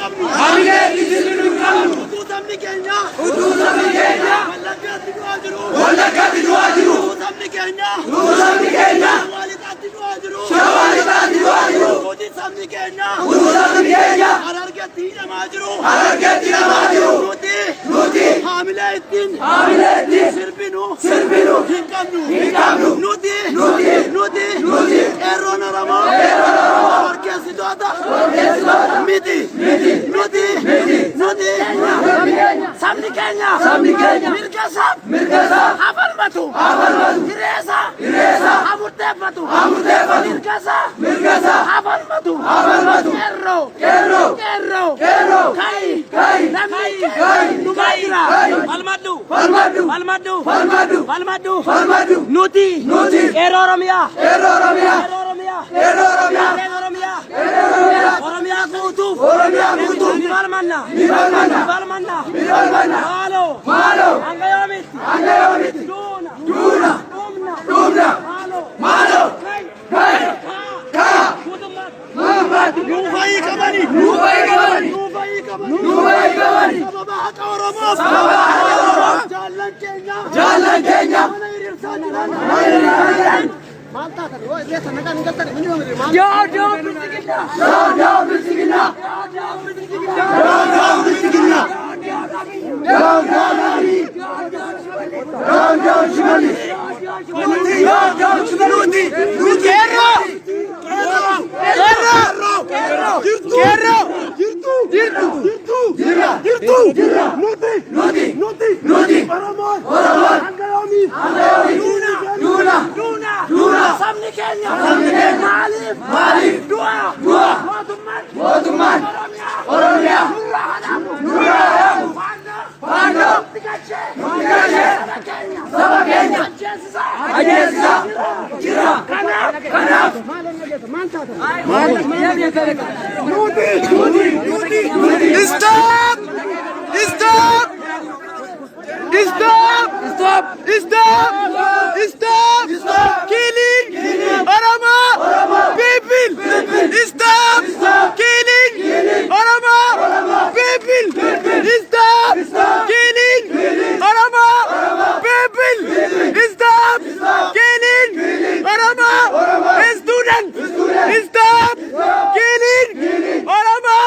قبلو هاملة تسلم قبلو وتوتم لكينيا وتوتم لكينيا ولا قد نواجرو ولا قد نواجرو وتوتم لكينيا وتوتم لكينيا شوالي تعدي نواجرو شوالي تعدي نواجرو وتوتم لكينيا وتوتم لكينيا حرارقتينا ماجرو حرارقتينا ماجرو نوتي حاملة الدين سربينو هنقبلو نوتي إيرونا رما وركاسي دودا ميدي نوتي سامني كينيا مركزا حفلمتو هريسا حمرتفتو مركزا حفلمتو كيرو كاي نمايرا فالمدو نوتي إيرورميا Oromia kutu Mivalmanna Malo Angayomiti Duna Malo Kaya Muhammad Nufai Kamani Sababaka Oromo Jalan Kenya Samni Kenya Malif Dua Motumman Oromia Pando Tikache Saba Kenya Ajesa Jira Kanaf Stop killing Oromo people. Stop killing Oromo people. Stop killing Oromo people. Stop killing Oromo students. Stop killing Oromo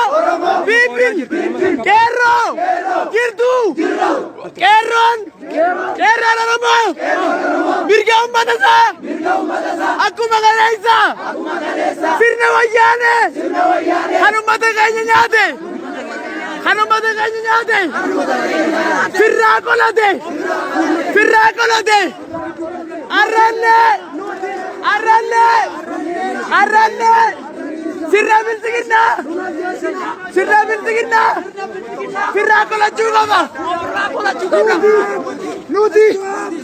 people. Kerro Kirtu Kerron Oromo Mirga Ummatasa Aku Magalesa Sirna Wayane Hanumata Kanya Nyate Firra Kolade Arranne Sirra Bilsigina Firra Kolachugama Nuti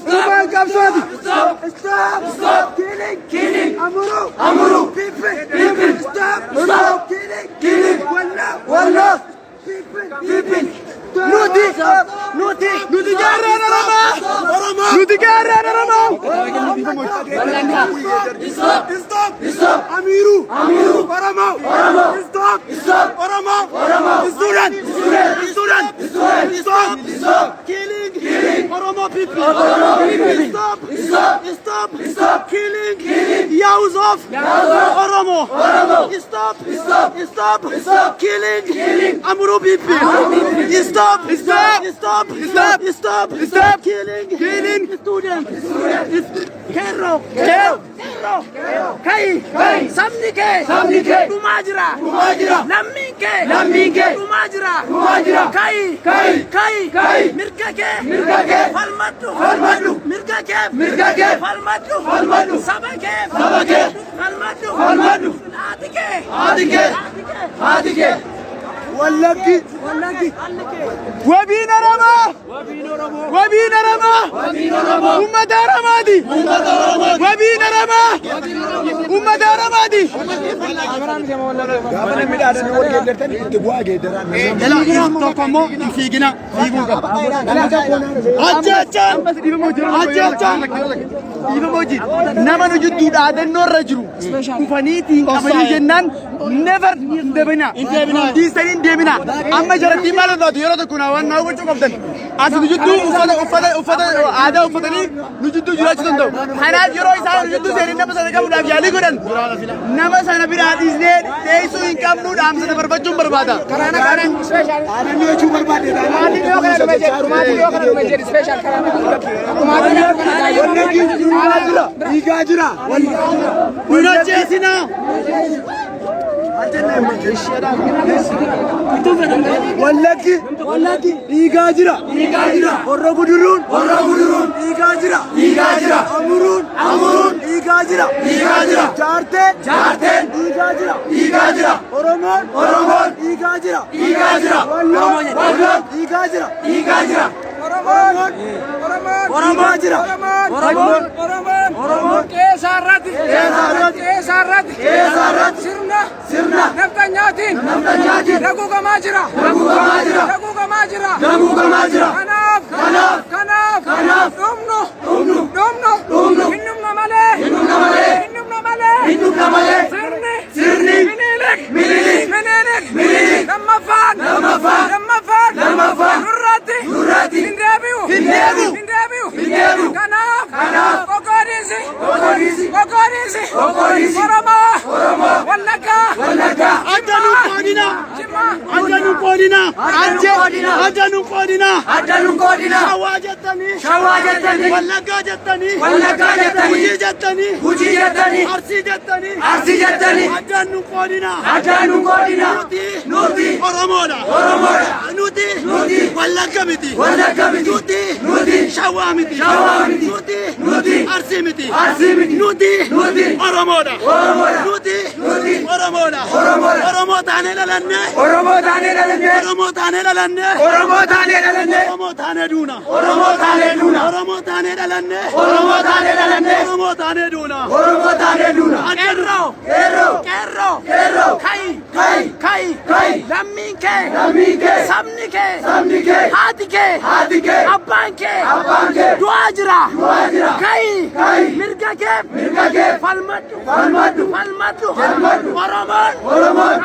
Uman Kapswadi Stop killing Amuru people Stop killing Walla people Nuti Garana Rama Stop Amiru Oromo Stop Oromo Student Stop killing Oromo people Stop killing Yaws of Oromo Stop killing Amuru people Stop killing students Kerro Kai Samnike Kumajira Naminke Kumajira Kai Mirkake Falmatu Mirkake Falmatu Sabake Falmatu Atike Wallaki Wabina Rama Ummata Ramadi Wabina Rama Ummata Ramadi Tokomo Figina Acha Nama nuju tidak ada nor rajru. Kufaniti kabali jennan never deebina. Dhiistanii deebina. Amma jaratti maal ta'u yeroo tokko waan naa gochuu qabdan. As nu jidduu uffata aadaa uffatanii nu jidduu jiraachuu danda'u. Kanaaf yeroo isaan nu jidduu seenii nama sana qabuudhaaf yaalii godhan nama sana biraa dhiisnee deessuu hin qabnu dhaamsa dabarfachuun barbaada. Karaana kanaan aannan jechuu barbaade. Maatiin yoo kana dhume jedhu maatiin yoo kana dhume jedhu special karaana dhiigaa jira. Nun ajjeesina. Wallaggi dhiigaa jira. Horra guduruun dhiigaa jira. Amuruun dhiigaa jira. Jaarteen dhiigaa jira. Oromoon dhiigaa jira. Walloon dhiigaa jira. Oromoon jira. Oromoon keessaarratti sirna nafxanyaatiin daguugamaa jira. Kanaaf dhumnu hinnumna malee sirni minilik lammaffaan nurratti hin deebi'u. Kanaaf qoqqoodiinsi Oromoo Wallaggaa adda nu qoodina. Shawaa jettanii Wallaggaa jettanii Gujii jettanii Arsii jettanii adda nu qoodina. Nuti Oromoodha. Nuti Wallagga miti. Nuti Shawaa miti. Nuti Arsii miti. Nuti Oromoodha. Oromoo taanee dhalannee. Oromoo taanee duuna. Oromoo taanee dhalannee. Oromoo taanee duuna. Qeerroo. Kai. Lammiin kee. Sabni kee. Haati kee. Abbaan kee. Du'aa jira. Kai. Mirga kee. Falmadhu. Oromoon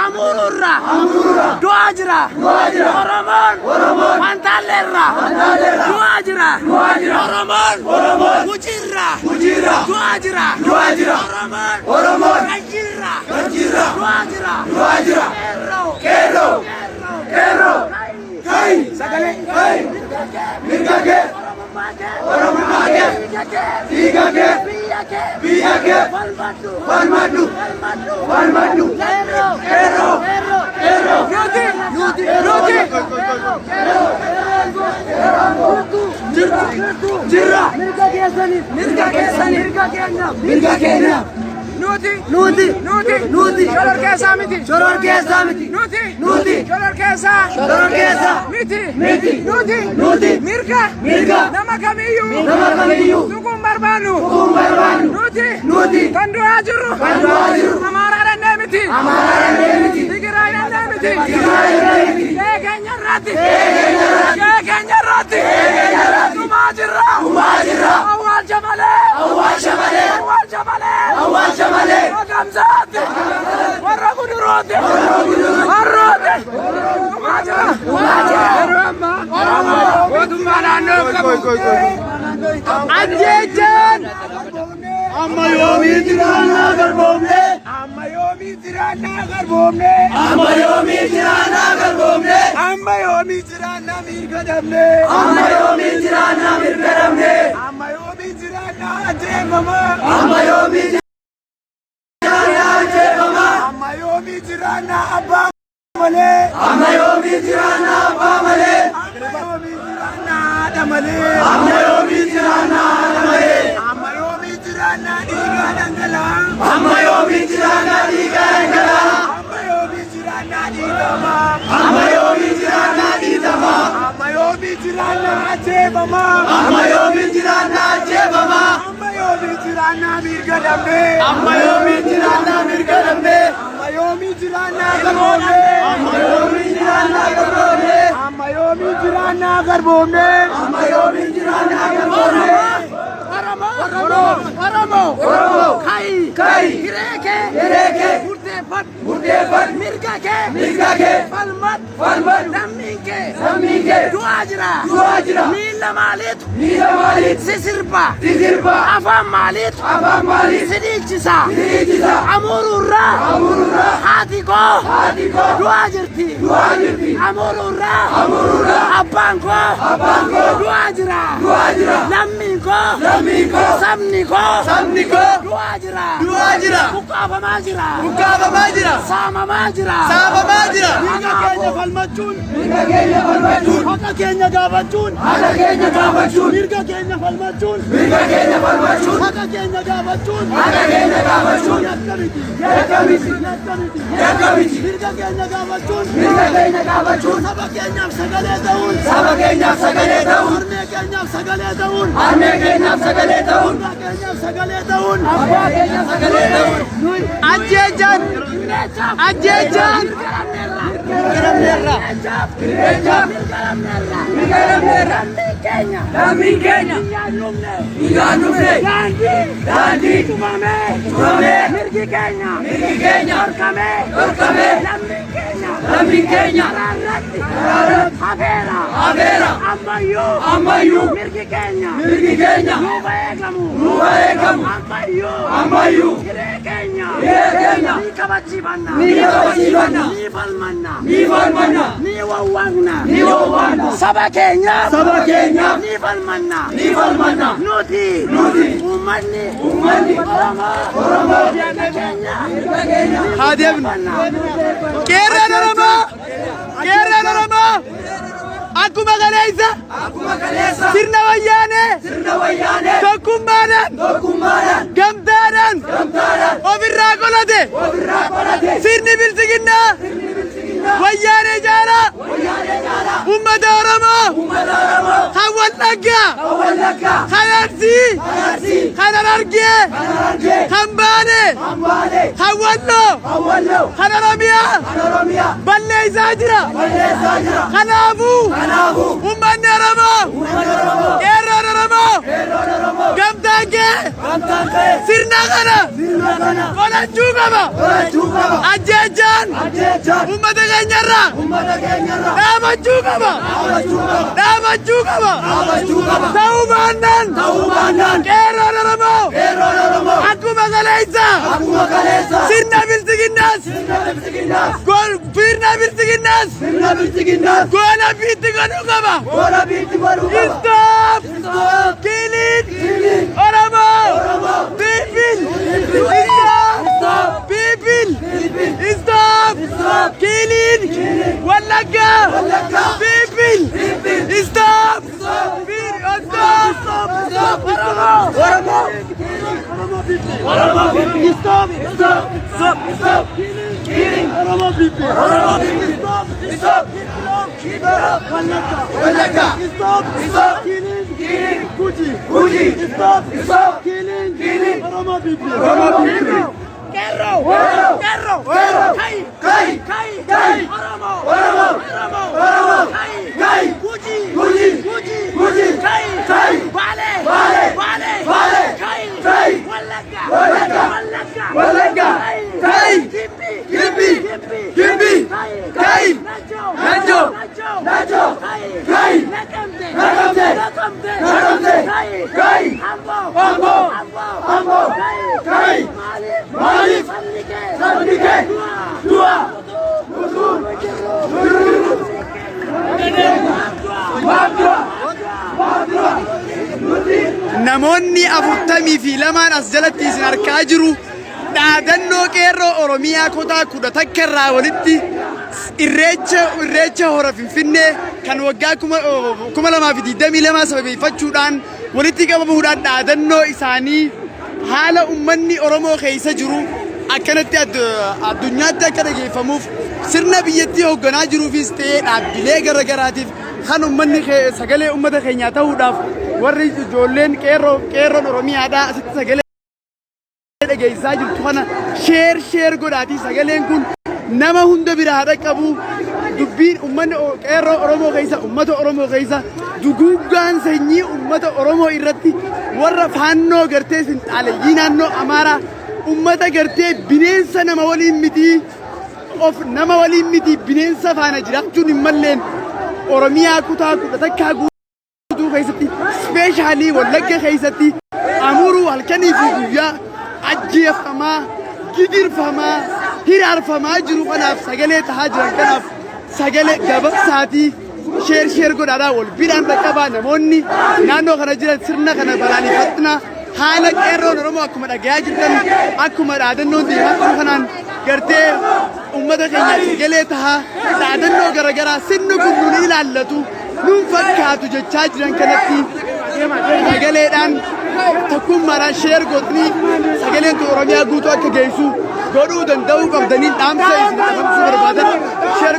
amuururra. Du'aa jira. Oromoon Fantaalleerra. Du'aa jira. Oromoon Gujiirra. Du'aa jira. Oromoon Gajjiirra. Du'aa jira. Qeerroo. Kai. Sagalee. Mirga kee. Oromummaa kee. Dhiiga kee. Biyya kee. Falmadhu. Qeerroo. Nuti. Jirra. Mirga keenya. Nuti. Shororkeessaa miti. Nuti. Shororkeessaa. Miti. Nuti. Mirga. Nama kamiyyuu. Tukuun barbaannu. Nuti. Kan du'aa jirru. Amaaraa dandee miti. Tigiraa dandee miti. Kee keenya irratti. Dhumaa jirra. Awwaalcha malee. Gamsaatti. Warra gudurooti. Harrooti. Dhumaa jira. Mootummaa naannoo qabu. Ajjeechaan. Amma yoomii jiraannaa garboomne. Amma yoomii jiraannaa mirga dhabne. Amma yoomii jiraannaa ajjeefama. Amma yoomii jiraannaa abbaa malee. Amma yoomii jiraannaa abbaa malee. Amma yoomii jiraannaa haadha malee. Amma yoomii jiraannaa haadha malee. Amma yoomii jiraannaa dhiigaa dhangala'aa. Amma yoomii jiraannaa dhiigaa dhangala'aa. Amma yoomii jiraannaa dhiitamaa. Amma yoomii jiraannaa dhiitamaa. Amma yoomii jiraannaa ajjeefamaa. Amma yoomii jiraannaa ajjeefamaa. Amma yoomii jiraannaa mirga dhabnee. Amma yoomii jiraannaa mirga dhabnee. Amma yoomii jiraannaa garboomnee. Amma yoomii jiraannaa garboomnee. Amma yoomii jiraannaa garboomnee. Amma yoomii jiraannaa garboomnee. Oromoo. Kai. Hiree kee. Murteeffadhu. mirgake falmat lamminke duajira mila malit sisirba afan malit sidichisa amururra hatiko duajirti amururra abanko duajira lamminko samniko duajira ukaba majira sama majira mirga kenya falmachun haka kenya gabachun mirga kenya falmachun haka kenya gabachun yakamiti mirga kenya gabachun saba kenya sagale daun arme kenya sagale daun Ajejan Dami Kenya Dandi Tumame Mirgi Kenya Orkame Dami Kenya Havera Ammayu Mirgi Kenya Nuba Egamu Ammayu Kenya Nikabachibana Nivalmanna Niwawagna Saba Kenya Nivalmanna Nuti Umani Oromo Kenya Hadem Kerala Oromo Akkuma kaleessa sirna wayyaane tokkummaadhaan gamtaadhaan ofirraa qolate sirni bilisiginnaa wayyaane jaala ummata Oromoo kan Wallaggaa kan Arsii kan Harargee kan Baalee kan Walloo kan Oromiyaa balleessaa jira kanaafuu ummanni Oromoo qeerroon Oromoo gamtaan kee sirna kana qolachuu qaba ajjeechaan ummata keenyarraa dhaabachuu qaba ta'uu baannaan qeerroon Oromoo akkuma kaleessa sirna bilisiginnaas goona biitti godhuu qaba. Stop killing Oromoo people. Stop people. Stop killing Wallagga people. Stop. Oromoo people. Stop killing Oromoo people. Stop Wallagga. Stop killing Guji. Stop killing Oromoo people. Kerro. Kai. Oromoo. Kai. Guji. Kai. Bale. Kai. Wallagga. Kai. Gimbi. Kai. Nacho. Kai. Nakamte. Kai. Ambo. Kai. Malif. Sandike. Dua. Namoonni 42 as jalatti isin argaa jiru dhaadannoo qeerroo Oromiyaa kutaa 11 irraa walitti irreecha hora Finfinnee kan waggaa 2022 sababeeffachuudhaan walitti qabamuudhaan dhaadannoo isaanii haala ummanni Oromoo keessa jiru akkanatti addunyaatti akka dhageeffamuuf sirna biyyattii hoogganaa jiruufis ta'ee dhaabbilee garagaraatiif kan ummanni sagalee ummata keenyaa ta'uudhaaf warri ijoolleen qeerroon Oromiyaadhaa asitti sagalee dhageessaa jirtu kana sheer godhaatii sagaleen kun nama hunda biraa dhaqqabu dubbiin ummanni qeerroo Oromoo keessa ummata Oromoo keessa duguuggaan sanyii ummata Oromoo irratti warra faannoo gartee finxaaleyyii naannoo Amaaraa ummata gartee bineensa nama waliin miti of nama waliin miti bineensa faana jiraachuun hin malleen Oromiyaa kutaa kudha takkaa guutuu keessatti ispeeshaalii Wallagga keessatti amuruu halkanii fi guyyaa ajjeefamaa gidirfamaa hiraarfamaa jiru kanaaf sagalee tahaa jiran kanaaf sagalee gabaabsaatii sheer godhaadhaa wal biraan dhaqqabaa namoonni naannoo kana jiran sirna kana balaaleffatna haala qeerroon Oromoo akkuma dhagayaa jirtan akkuma dhaadannoon deemaa jiru kanaan gartee ummata keenya sagalee tahaa dhaadannoo garagaraa sirni kun nun ilaallatu nun fakkaatu jechaa jiran kanatti sagaleedhaan tokkummaadhaan sheer godhanii sagaleen Oromiyaa guutuu akka geessu godhuu danda'uu qabdanii dhaamsa isin dhaamsuu barbaadan sheer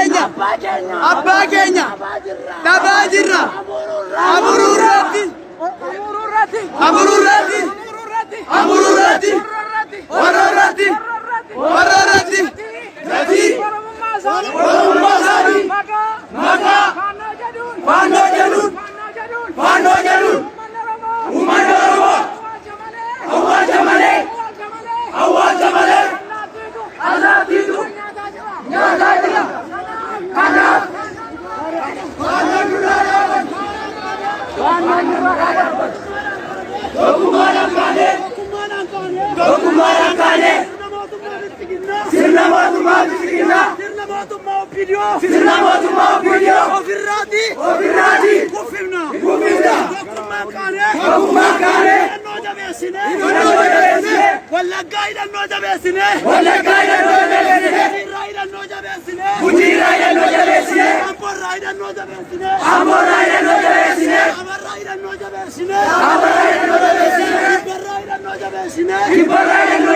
Abbaa keenya taphaa jirra amuruurratti gatii oromummaa isaanii maqaa faannoo jedhuun uummanni Oromoo awwaalcha malee allaattiitu nyaataa jira. Kanaaf tokkummaadhaan kaanee sirna mootummaa biskinnaa sirna mootummaa OPDO ofirraati kuffifna tokkummaan kaanee Wallaggaa hidhannoo jabeessinee Gujiirraa hidhannoo jabeessinee Amboorraa hidhannoo jabeessinee Amarraa hidhannoo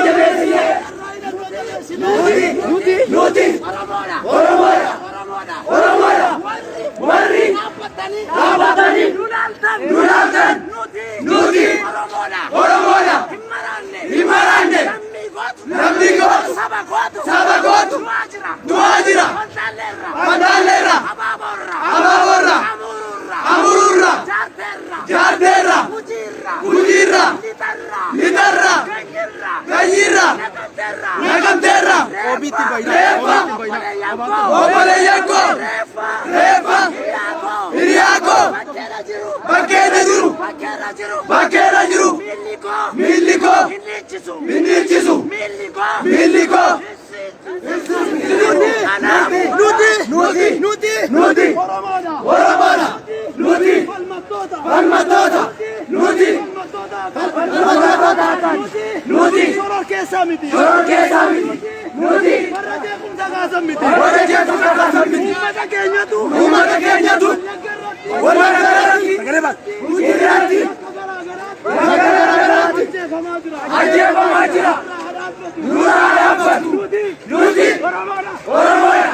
jabeessinee nuti Oromoodha warri dhaabbatanii nulaaltan nuti Oromoodha hin maraanne namni gootu saba gootu du'aa jira Mandaalleerra Abaaboorra Amuruurra Jaarteerra Gujiirra Lixarra Ganyirra Naqamteerra Obboleeyyankoo Reeffa Hiriyaakoo bakkeerra jiru miillikoo hinniichisu miillikoo nuti Oromoodha nuti falmattoota nuti soror keessaa miti nuti warra jeequmsa kaasan miti uummata keenyatu Wallaggaratti Gujiirraatti ajjeefamaa jira nuraa dhaabbatu nuti Oromoodha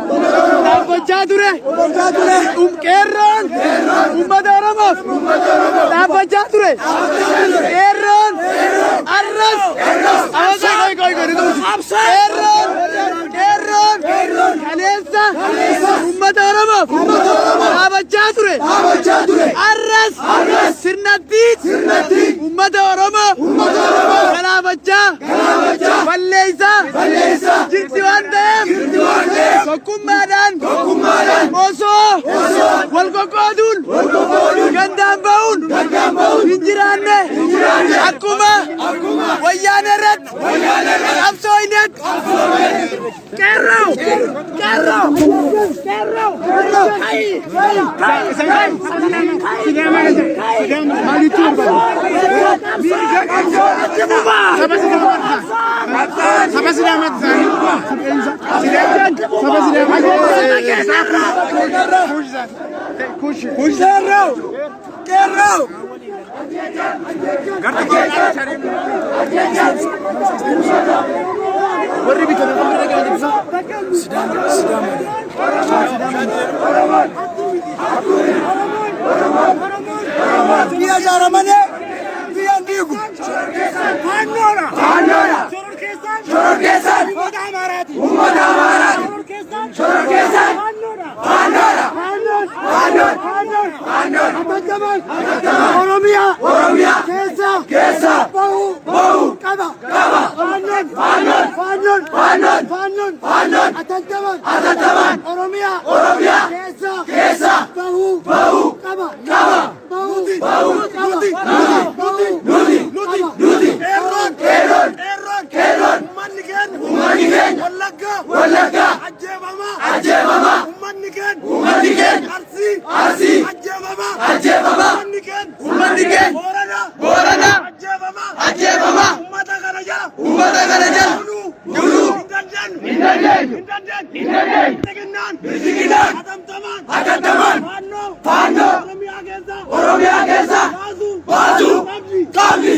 Dhaabbachaa ture. Qeerroon uummata Oromoof dhaabbachaa ture. Qeerroon arras qeerroon kaleessa uummata Oromoof dhaabbachaa ture. Arras sirnattiit uummata Oromoo dhaabbachaa balleessaa jirti waan ta'eef tokkummaadhaan osoo wal qoqqooduun gandaan ba'uun hin jiraanne akkuma wayyaanee irratti qabsoo hinetti qeerroo Oromiyaa keessa bahuu qaba. Faannoon atattamaan Oromiyaa keessa bahuu qaba. Qeerroon ummanni keenya Wallaggaa ajjeefamaa ummanni keenya Arsii ajjeefamaa ummanni keenya Booranaa ajjeefamaa ummata kana jala duluu hin dandeenye bilchiginaan hatattamaan faannoo Oromiyaa keessa baasuu qabdi.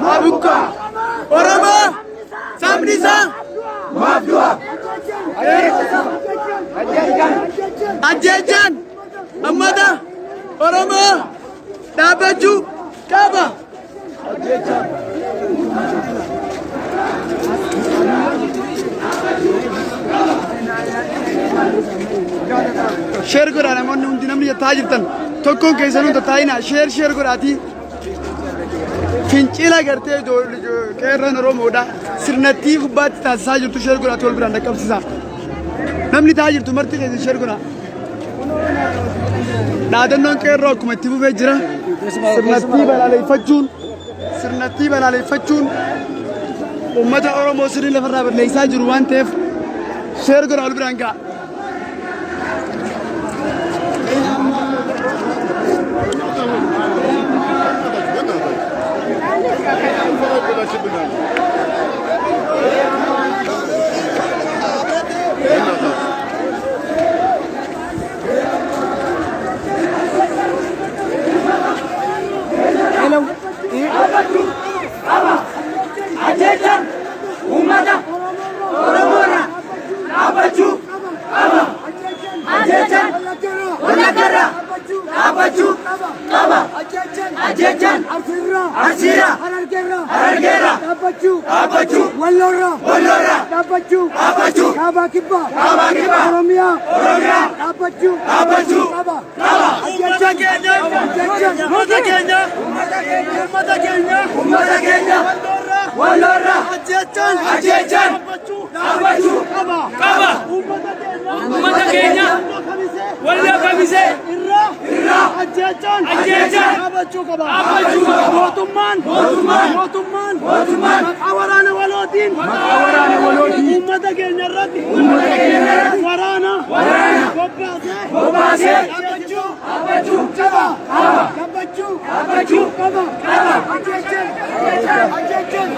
Mabuka Oromoo sabni isaa ajjechaan ummata Oromoo dhaabbachuu qaba. Sheer godhaa namoonni hundi namni jettaa jirtan tokkoon keessanuu tattaa'inaa sheer godhaatii fincila gartee qeerroon Oromoodha sirnattii gubbaatti taasisaa jirtu sheer godhaatii wal biraan dhaqqabsiisaa. Namni taa'aa jirtu marti keessa sheer godhaa. Dhaadannoon qeerroo akkuma itti fufee jira. Sirnattii balaaleffachuun uummata Oromoo sirrii lafarraa balleessaa jiru waan ta'eef sheer godhaa wal biraan ga'a. Ajjechaan uummata Oromoodhaa dhaabbachuu qaba. Wallaggarraa dhaabbachuu qaba. Ajjechaan Arsiirraa Harargeerraa dhaabbachuu Walloorraa dhaabbachuu Kaabaa Kibbaa Oromiyaa dhaabbachuu qaba. Uummata keenya Walloorraa ajjechaan dhaabbachuu qaba. Uummata keenya Walloo Kamisee irraa ajjechaan dhaabbachuu qaba. Mootummaan maqaa waraana walootiin uummata keenya irratti waraana bobbaasee dhaabbachuu qaba. Ajjechaan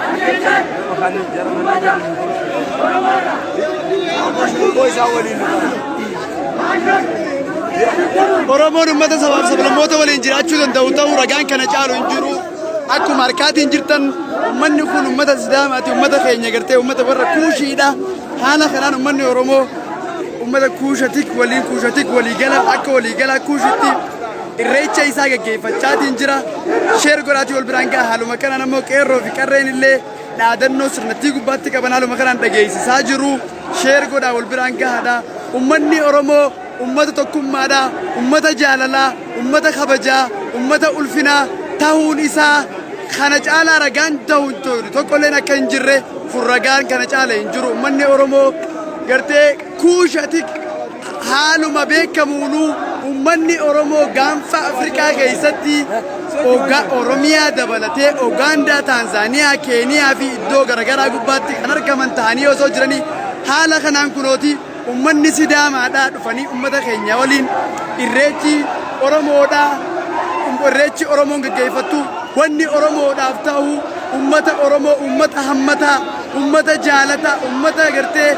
Oromoon uummata sabaaf sablammoota waliin jiraachuu danda'u ta'uu ragaan kana caalu hin jiru. Akkuma harkaatiin jirtan uummanni kun uummata Sidaamaati, uummata keenya gartee uummata warra Kuushiidha. Haala kanaan uummanni Oromoo uummata Kuushatik walii gala akka walii gala Kuushitti irreecha isaa gaggeeffachaatiin jira. Sheer godhaatii wal biraan gaha. Haaluma kanaan ammoo qeerroo fi qarreen illee dhaadannoo sirnattii gubbaatti qaban haaluma kanaan dhageessisaa jiru. Sheer godhaa wal biraan gahaadha. Uummanni Oromoo ummata tokkummaadha, ummata jaalalaa, ummata kabajaa, ummata ulfinaa ta'uun isaa kana caalaa ragaan ta'uu hin tolu. Tokkolleen akka hin jirre kun ragaan kana caala hin jiru. Uummanni Oromoo gartee Kuushatik haaluma beekamuunuu uummanni Oromoo gaanfa Afrikaa keessatti Oromiyaa dabalatee Ugaandaa, Taanzaaniyaa, Keeniyaa fi iddoo garaagaraa gubbaatti kan argaman ta'anii osoo jiranii haala kanaan kunooti ummanni Sidaamaadha dhufanii ummata keenya waliin irreechi Oromoodha. Irreechi Oromoon gaggeeffattu wanni Oromoodhaaf ta'u ummata Oromoo, ummata hammataa, ummata jaalataa, ummata gartee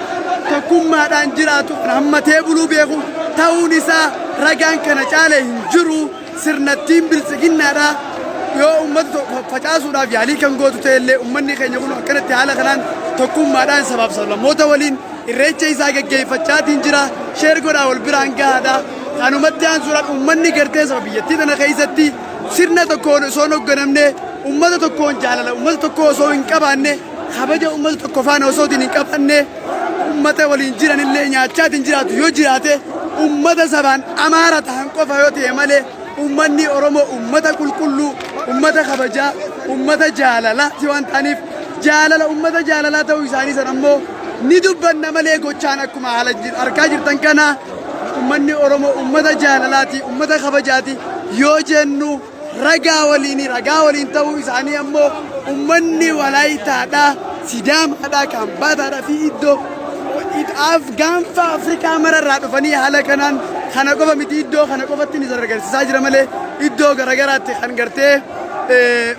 tokkummaadhaan jiraatu hammatee buluu beeku ta'uun isaa ragaan kana caale hin jiru. Sirnattiin biltsiginnaadha. Yoo ummata facaasuudhaaf yaalii kan gootu ta'ellee ummanni keenya kun akkanatti haala kanaan tokkummaadhaan sabaaf sablammoota waliin irreecha isaa gaggeeffachaatiin jira. Sheer godhaa wal biraan gahaadha. Kanumatti aansuudhaan uummanni gartee saba biyyattii tana keessatti sirna tokkoon osoo hin hoogganamne, uummata tokkoon jaalala, uummata tokko osoo hin qabaanne, kabaja uummata tokko faana osoo hin qabaanne, uummata waliin jiranillee nyaachaatiin jiraatu yoo jiraate, uummata sabaan Amaara ta'an qofa yoo ta'e malee, uummanni Oromoo uummata qulqulluu, uummata kabajaa, uummata jaalalaati waan ta'aniif jaalala uummata jaalalaa ta'uu isaanii san ammoo ni dubbanna malee gochaan akkuma haala argaa jirtan kana uummanni Oromoo uummata jaalalaati, uummata kabajaati yoo jennu ragaa waliin ta'uu isaanii ammoo uummanni Walaayitaadha, Sidaamaadha, Kambaataadha fi iddoo gaanfa Afrikaa mararraa dhufanii haala kanaan kana qofa miti iddoo kana qofatti ni agarsiisaa jira malee iddoo garaagaraatti kan gartee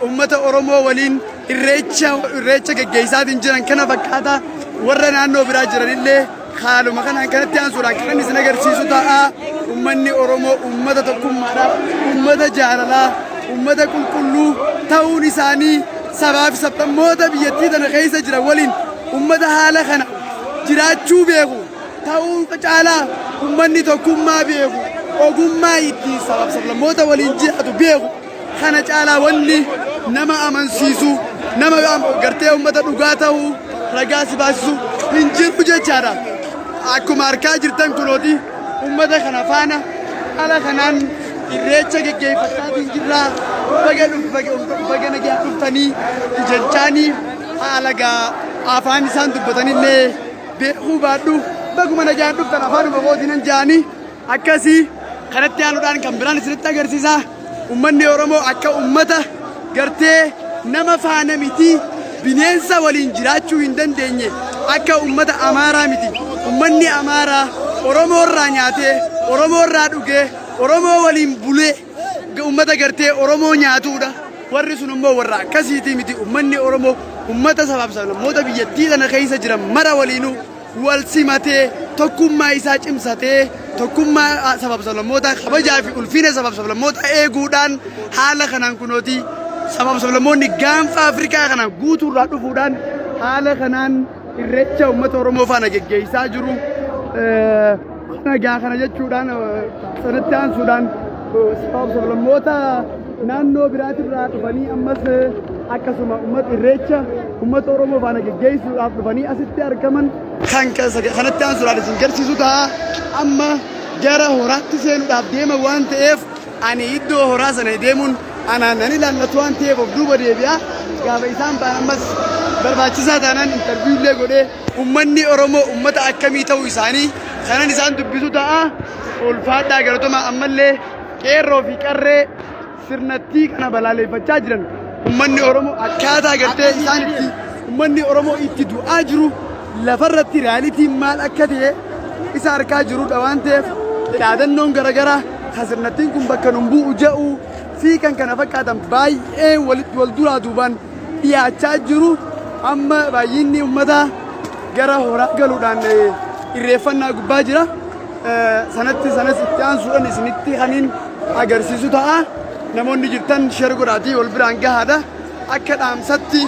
uummata Oromoo waliin irreecha gaggeessaatiin jiran kana fakkaata. Warra naannoo biraa jiranillee haaluma kanaan kanatti aansuudhaan kan isin agarsiisu ta'a. Uummanni Oromoo uummata tokkummaadha, uummata jaalalaa, uummata qulqulluu ta'uun isaanii sabaaf sablammoota biyyattii tana keessa jiran waliin uummata haala kana jiraachuu beeku ta'uu caalaa uummanni tokkummaa beeku, ogummaa ittiin sabaaf sablammoota waliin jiraatu beeku kana caalaa wanni nama amansiisu, nama gartee uummata dhugaa ta'uu ragaa si baasisu hin jiru jechaadha. Akkuma argaa jirtan kunooti uummata kana faana haala kanaan irreecha gaggeeffachaatiin jirra. Baga nagaa dhuftanii jechaanii haala afaan isaan dubbatanillee beekuu baadhu baguma nagaan dhuftan afaanuma kootiinan jaanii akkasii kanatti aanuudhaan kan biraan isinitti agarsiisa. Uummanni Oromoo akka uummata gartee nama faana miti bineensa waliin jiraachuu hin dandeenye akka uummata Amaaraa miti. Uummanni Amaaraa Oromoo irraa nyaatee, Oromoo irraa dhugee, Oromoo waliin bulee uummata gartee Oromoo nyaatuudha. Warri sun immoo warra akkasiitii miti. Uummanni Oromoo uummata sabaaf sablammoota biyyattii tana keessa jiran mara waliinuu wal simatee tokkummaa isaa cimsatee tokkummaa sabaaf sablammoota kabajaa fi ulfina sabaaf sablammoota eeguudhaan haala kanaan kunooti sabaaf sablammoonni gaanfa Afrikaa kana guutuurraa dhufuudhaan haala kanaan irreecha uummata Oromoo faana gaggeessaa jiru. Nagaa kana jechuudhaan sanatti aansuudhaan sabaaf sablammoota naannoo biraatirraa dhufanii ammas akkasuma uummata irreecha uummata Oromoo faana gaggeessuudhaaf dhufanii asitti argaman kan kanatti aansuudhaan isin agarsiisu ta'a. Amma gara horaatti seenuudhaaf deema waan ta'eef ani iddoo horaa sana deemuun anaan ilaallatu waan ta'eef of duuba deebi'a. Gaafa isaan ba'an ammas barbaachisaa taanaan intarviiwullee godhee uummanni Oromoo uummata akkamii ta'uu isaanii kanan isaan dubbisu ta'a. Ulfaadhaa galatoomaa ammallee qeerroo fi qarree sirnattii kana balaaleffachaa jiran uummanni Oromoo akkaataa gartee isaan itti uummanni Oromoo itti du'aa jiru lafarratti realitiin maal akka ta'e isa argaa jirudha waan ta'eef dhaadannoon garaagaraa kan sirnattiin kun bakka nun bu'u jedhu fi kan kana fakkaatan baay'ee wal duraa duubaan dhiyaachaa jiru. أما بايني أمدا جرا هورا قالوا دان الريفنا قباجرة سنتي ستان سورة نسنتي خنين أجر سيسو تها نمون نجتن شرقراتي والبرانجا هذا أكد أم ستي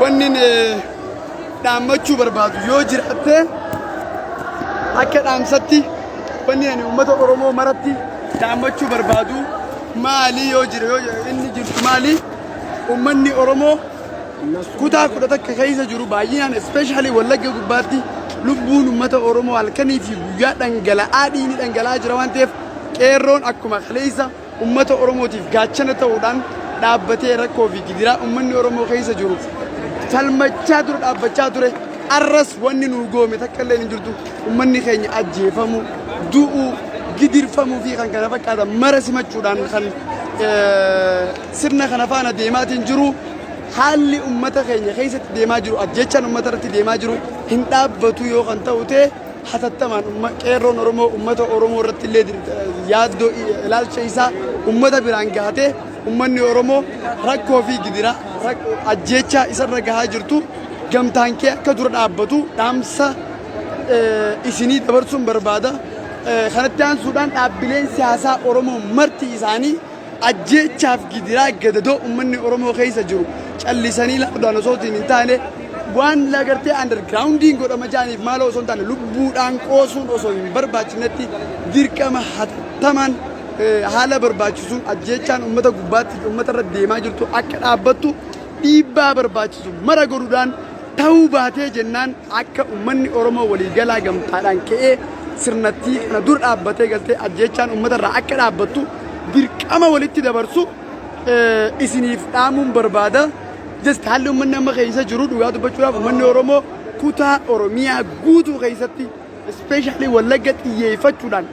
ونين دامچو برباد يوجر أته أكد أم ستي ونين أمدا أورمو مرتي دامچو بربادو مالي يوجر إني جرت مالي أمني أورمو كوتا كوتا كخيسة جرو باينان especially والله قباتي لبون أمدا أورمو على كني في بيات دنجلا آديني دنجلا جروان تف كيرون أكما خليسة أمدا أورمو تف قاتشنا تودان دابتي ركو في كديرا أمني أورمو خيسة جرو فالمجادر دابتشادر الرس وني نوجو متكلم جرتو أمني خيني أجي فمو دوء قدير فمو في خان كنا فكذا مرة سمعت شودان خان سرنا خنا فانا ديمات جرو حال أمتا خيني خيسة ديما جرو أجيشان أمتا رتي ديما جرو هنداب بتو يو خانتا وته حتى تمان كيرون أورمو أمتا أورمو رتي اللي يادو لال شيسا أمتا برانجاته أمني أورمو ركو في قديرا رك أجيشا إسر رجها جرتو جم تانكي كدور أبتو دامسا إسني دبرسون بربادا خنتيان سودان أبلين سياسة أورمو مرتي إساني أجيشا في قديرا قددو أمني أورمو خيسة جرو اللي سني لا بدنا صوتي نتاني وان لا قرتي undergrounding قد أما جاني مالو صوتان لبود أنكوسون وصوين برباچنتي ديرك ما حتى تمان حالا برباچسون أجيشان أمتا قباتي أمتا ردي ما جرتو أكد أبتو ديبا برباچسون مرا قرودان توباتي جنان أكا أمني أورمو ولي جلا قمتان كي سرنتي ندور أبتي قلتي أجيشان أمتا را أكد أبتو ديرك أما وليتي دبرسو إسنيف تامون بربادا جست حلو مننا ما خيسة جرود ويادو بچورا ومن أورمو كوتا أوروميا غوتو خيستي especially ولقت يفتشودان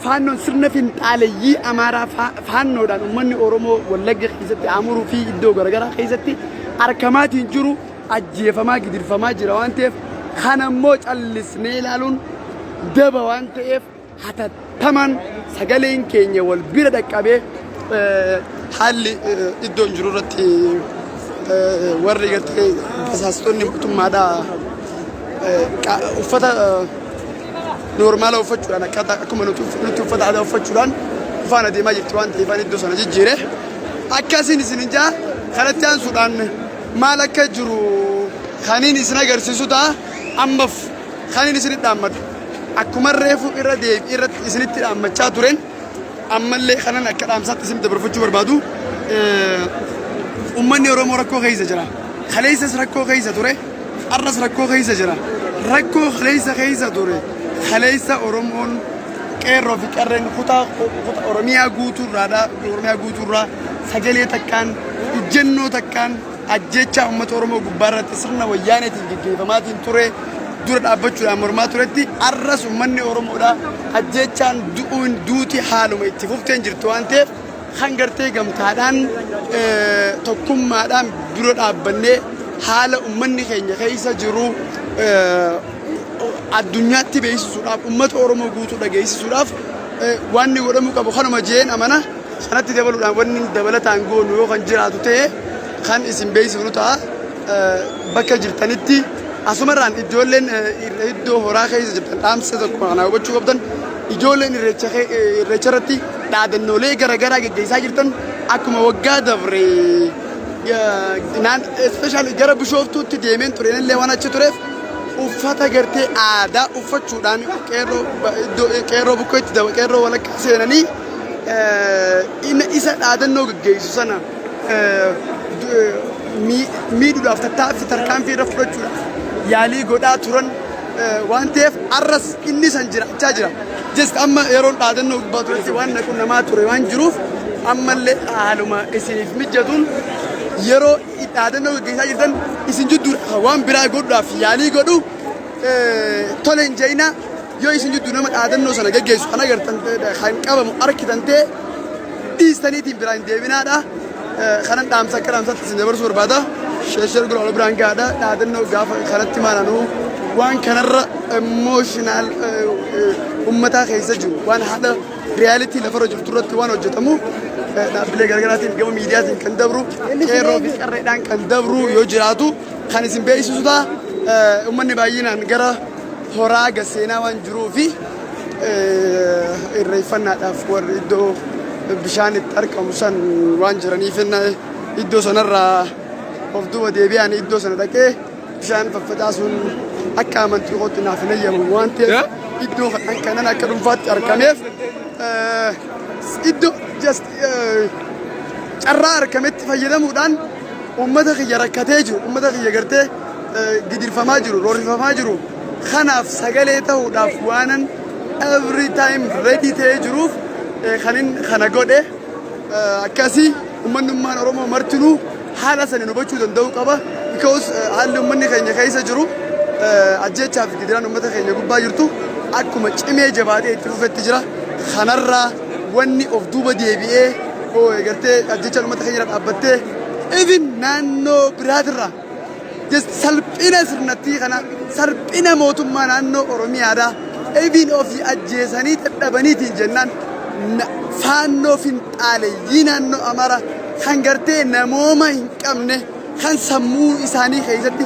فانو سرنا فين تعالي أمارا فانو دان ومن أورمو ولقت خيستي عمرو في إدو غرغرا خيستي أركمات ينجرو أجي فما قدر فما جروان تيف خانا موج اللسنيلالون دبا وان تيف حتى تمن سقالين كينيا والبيرة كابي حالي إدو نجرورتي ورّيقتي بساستوني بتوم مادا وفتا نورمالا وفتشو أنا كذا أكمل نتوفت هذا وفتشولان فانا دي ما جبتوان تلفاني دوسنا جيرة أكاسين سنجا خلتيان سودان مالك جرو خانين سنا غرسيسو تا أمف خانين سنت دامد أكمل ريفو إرد سنت دامد شاتورين أما اللي خلنا كلام سات اسم تبرفتشو بربادو أمني أورمو ركو خيزة جرا خليسة ركو خيزة دوري الرس ركو خيزة جرا ركو خيزة دوري خليسة أورمون كيرو في كرن خطا أورميا غوتور رادا أورميا غوتور را سجلية تكان الجنو تكان أجيتشا أمة أورمو غبارة تسرنا ويانة تيجي فما تنتوري دور أبتشو أمرما تورتي الرس أمني أورمو دا أجيتشان دوتي حالو ما يتفوفتين جرتوان تيف خنجرتي قم تادان تقوم مادام برود أبني حالة أمني خيسة جرو الدنيا تبيس سراف أمة أورمو قوتو دقيس سراف واني ورمو كابو خانو مجين أمانا خانتي دبلو واني دبلة تانغو نيو خنجراتو تيه خان اسم بيس ونوتا بكا جرتانيتي أسمران إجولين إدو هورا خيسة جرتان تامسة تقوم أنا وبتشو قبضان إجولين الرجرتي دادن نولي غرغرا جيسا جرتن أكما وقا دبري نان especially جرب شوفتو تديمين تورين اللي وانا تشترف وفتا غرتي آدا وفتشودان كيرو بكويت دو كيرو ولا كسيناني إن إسا دادن نو جيسو سنة ميدو دافتا تافي تركان في رفرجودا يالي غدا تورن وانتيف أرس إني سنجرا تاجرا just أما يرون دادن نو باتورتي وان نكون نما توري وان جروف أما اللي أهلما إسنيف مجدون يرو دادن نو جيسا جرتن إسن جدو وان برا غدا في يالي غدو تولين جينا يو إسن جدو نما دادن نو سنة جيسو أنا جرتن خان كابا أركتن تي تيستاني تيم براين ديبنا دا خانن دام سكر دام سات سنجبر سور بادا شاشر قول على بران كادا دادن نو غاف خانت تمانا نو وان كنر emotional أمتا خيسة جو وان هذا reality لفرج التورات وان وجتمو نابلي غرغراتين قبل ميدياتين كندبرو كيرو بيكرر دان كندبرو يوجراتو kan isin beeksisuudha uummanni baay'inaan gara horaa gaseenaa waan jiruufi irreeffannaadhaaf warri iddoo bishaan itti argamu san waan jiraniif iddoo sanarraa of duuba deebi'an iddoo sana dhaqee bishaan faffacaasuun akka amantii kootti naaf hin eeyyamu waan ta'eef iddoo kanan akka dhuunfaatti argameef iddoo just carraa argametti fayyadamuudhaan uummata kiyya rakkatee jiru uummata kiyya gartee gidirfamaa jiru roorrifamaa jiru kanaaf sagalee ta'uudhaaf waanan every time ready ta'ee jiruuf kanin kana godhe akkasii uummanummaan Oromoo martinuu haala sana hubachuu danda'uu qaba because haalli uummanni keenya keessa jiru ajjeechaa fi gidiraan uummata keenya gubbaa jirtu akkuma cimee jabaatee itti fufetti jira kanarraa wanni of duuba deebi'ee gartee ajjeechaan uummata keenya dhaabbattee even naannoo biraatirraa just salphina sirnattii kana salphina mootummaa naannoo Oromiyaadhaa even ofii ajjeesanii dadhabaniitiin jennaan faannoo finxaaleeyyii naannoo Amaaraa kan gartee namooma hin qabne kan sammuu isaanii keessatti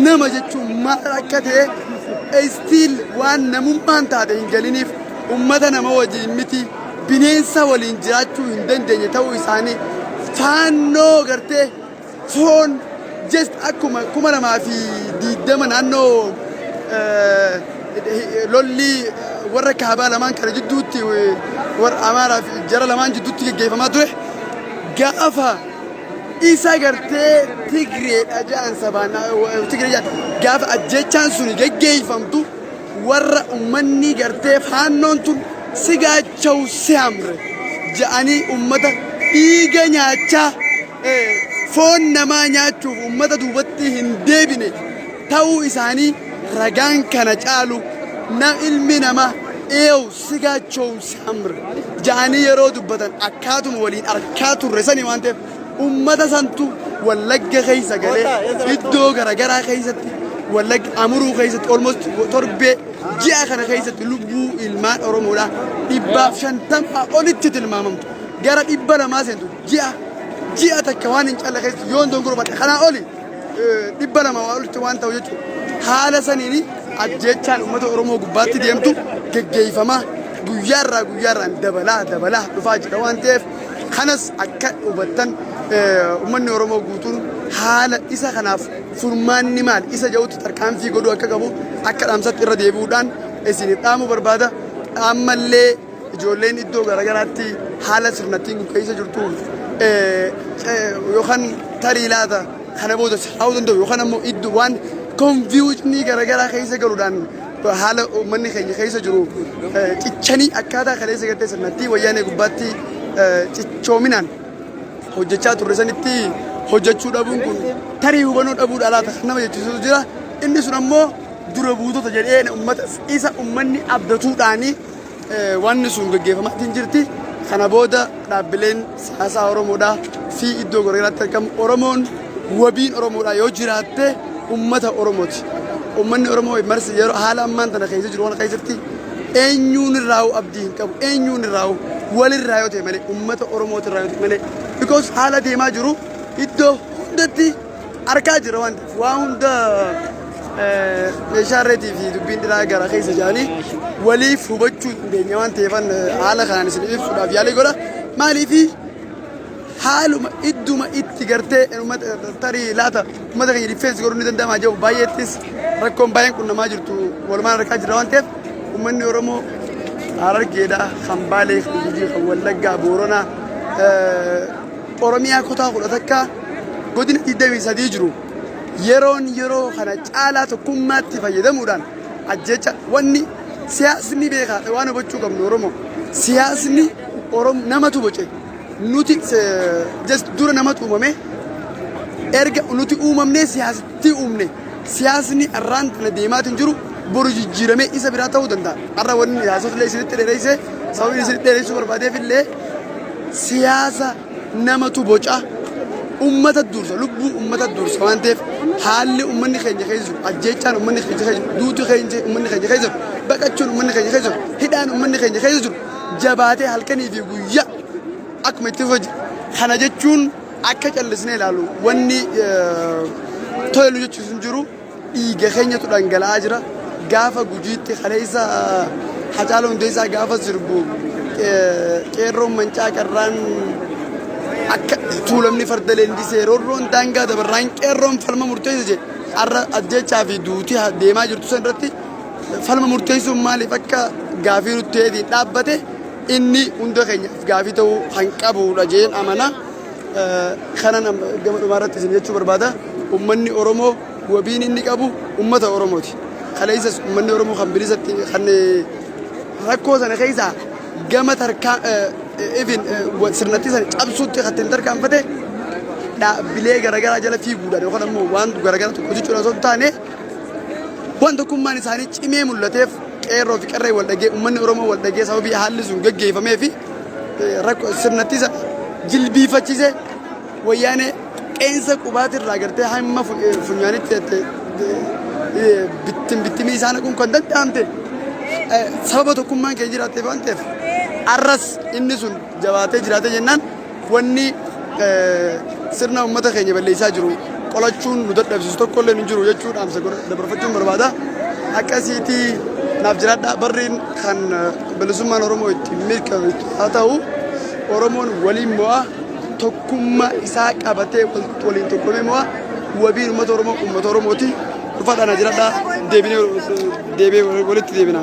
nama jechuun maal akka ta'e still waan namummaan taate hin galiniif uummata nama wajjin miti bineensa waliin jiraachuu hin dandeenye ta'uu isaanii faannoo gartee foon just akkuma 2020 naannoo lolli warra kaabaa lamaan kana jidduutti warra Amaaraa fi jara lamaan jidduutti gaggeeffamaa ture gaafa isa gartee Tigreedha jedhan sabaan Tigree gaafa ajjeechaan sun gaggeeffamtu warra uummanni gartee faannoon tun sigaachau si hamre jedhanii uummata dhiiga nyaachaa foon namaa nyaachuuf uummata duubatti hin deebine ta'uu isaanii ragaan kana caalu na ilmi namaa eewu sigaachau si hamre jedhanii yeroo dubbatan akkaatuma waliin arkaa turre sanii waan ta'eef ummata santu Wallagga keessa galee iddoo garagaraa keessatti Wallagga Amuruu keessatti almost torbee ji'a kana keessatti lubbuu ilmaan Oromoodhaa 150 olitti tilmaamamtu gara 200 seentu ji'a takka waan hin calle keessatti yoon dongoro badhe kanaa oli 200 olitti waan ta'u jechuudha haala saniini ajjeechaan uummata Oromoo gubbaatti deemtu geggeeffamaa guyyaarraan dabalaa dhufaa jira waan ta'eef kanas akka hubattan uummanni Oromoo guutuun haala isa kanaaf furmaanni maal isa ja'utti tarkaanfii godhuu akka qabu akka dhaamsatti irra deebi'uudhaan isin dhaamuu barbaada ammallee ijoolleen iddoo garagaraatti haala sirnattiin keessa jirtu yookaan tarii laata kana booda haa'uu danda'u yookaan ammoo iddoo waan konfiyuushinii garagaraa keessa galuudhaan haala uummanni keenya keessa jiru cichanii akkaataa kaleessa gartee sirnattii wayyaanee gubbaatti cichoominaan hojjechaa turre sanitti hojjechuu dhabuun kun tarii hubannoo dhabuudha laata nama jechuutu jira inni sun ammoo dura buutota jedhee uummata isa uummanni abdatuudhaani wanni sun gaggeeffamaatiin jirti kana booda dhaabbileen siyaasaa Oromoodhaa fi iddoo garagaraatti argamu Oromoon wabiin Oromoodhaa yoo jiraatte uummata Oromooti uummanni Oromoo marsi yeroo haala ammaan tana keessa jiru waan keessatti eenyuun irraa abdii hin qabu eenyuun irraa walirraa yoo ta'e malee uummata Oromooti irraa yoo ta'e malee because haala deemaa jiru iddoo hundatti argaa jira waan ta'eef waa hunda meeshaalee fi dubbiin dhiraa gara keessa jiranii waliif hubachuu dandeenya waan ta'eef haala kanaan isin ibsuudhaaf yaalii godha maaliif haaluma idduma itti gartee uummata tarii laata uummata keenya difeensi godhuu ni danda'ama jedhu baay'eettis rakkoon baay'een qunnamaa jirtu walumaan argaa jira waan ta'eef uummanni Oromoo Harargeedhaa kan Baalee kan Gujii kan Wallaggaa Booranaa Oromiyaa kutaa 11 godina 23 jiru yeroo kana caalaa tokkummaatti fayyadamuudhaan ajjecha wanni siyaasni beekaa waan hubachuu qabnu Oromoo siyaasni namatu boce nuti just dura namatu uumame erga nuti uumamnee siyaasatti uumne siyaasni arraan tana deemaatiin jiru boru jijjiiramee isa biraa ta'uu danda'a arra wanni siyaasotlee isinitti dheereessee sababni isinitti dheereessuu barbaadeef illee siyaasa namatu boca ummata dursa lubbuu ummata dursa waan ta'eef haalli ummanni keenya keessa jiru ajjeechaan ummanni keenya keessa jiru duutu keenya ummanni keenya keessa jiru baqachuun ummanni keenya keessa jiru hidhaan ummanni keenya keessa jiru jabaatee halkanii fi guyyaa akkuma itti fufaa jiru kana jechuun akka callisnee ilaalu wanni toilu jechuun jiru dhiiga keenyatu dhangala'aa jira gaafa gujiitti kaleessa Hacaaluu Hundeessaa gaafa sirbu qeerroon mancaa qarraan akka tuulamni farda leendisee roorroon daangaa dabarraan qeerroon falma murteessa jedhe har'a ajjechaa fi duutii deemaa jirtu san irratti falma murteessuun maaliif akka gaafii nutti hedii dhaabbate inni hunda keenyaaf gaafii ta'uu kan qabudha jeen amana kanan gama dhumaarratti isin jechuu barbaada ummanni Oromoo wabiin inni qabu ummata Oromooti kaleessas ummanni Oromoo kan bilisatti kan rakkoo sana keessa gama tarkaa even sirnatti sana cabsuutti kan tarkaanfate dhaabbilee garaagaraa jala fiiguudhaan yookaan ammoo waan garaagaraa tokko jechuudha osoo hin taane waan tokkummaan isaanii cimee mul'ateef qeerroo fi qarree wal dhagee ummanni Oromoo wal dhagee sababii haalli sun gaggeeffamee fi rakkoo sirnatti sana jilbiifachiise wayyaanee qeensa qubaatirraa gartee hamma funyaanitti bittimii isaanii kun kan danda'amte sababa tokkummaan kee jiraateef waan ta'eef arras inni sun jabaatee jiraate jennaan wanni sirna ummata keenya balleessaa jiru qolachuun nu dadhabsiisu tokkollee hin jiru jechuudhaan dabarfachuun barbaada akkasiitii naaf jiraadha barriin kan bilisummaan Oromoo itti mirkanaa'u haa ta'u Oromoon waliin mo'a tokkummaa isaa qabatee waliin tokkomee mo'a wabiin ummata Oromooti dhufaadhaan jiraadha deebinee walitti deebina.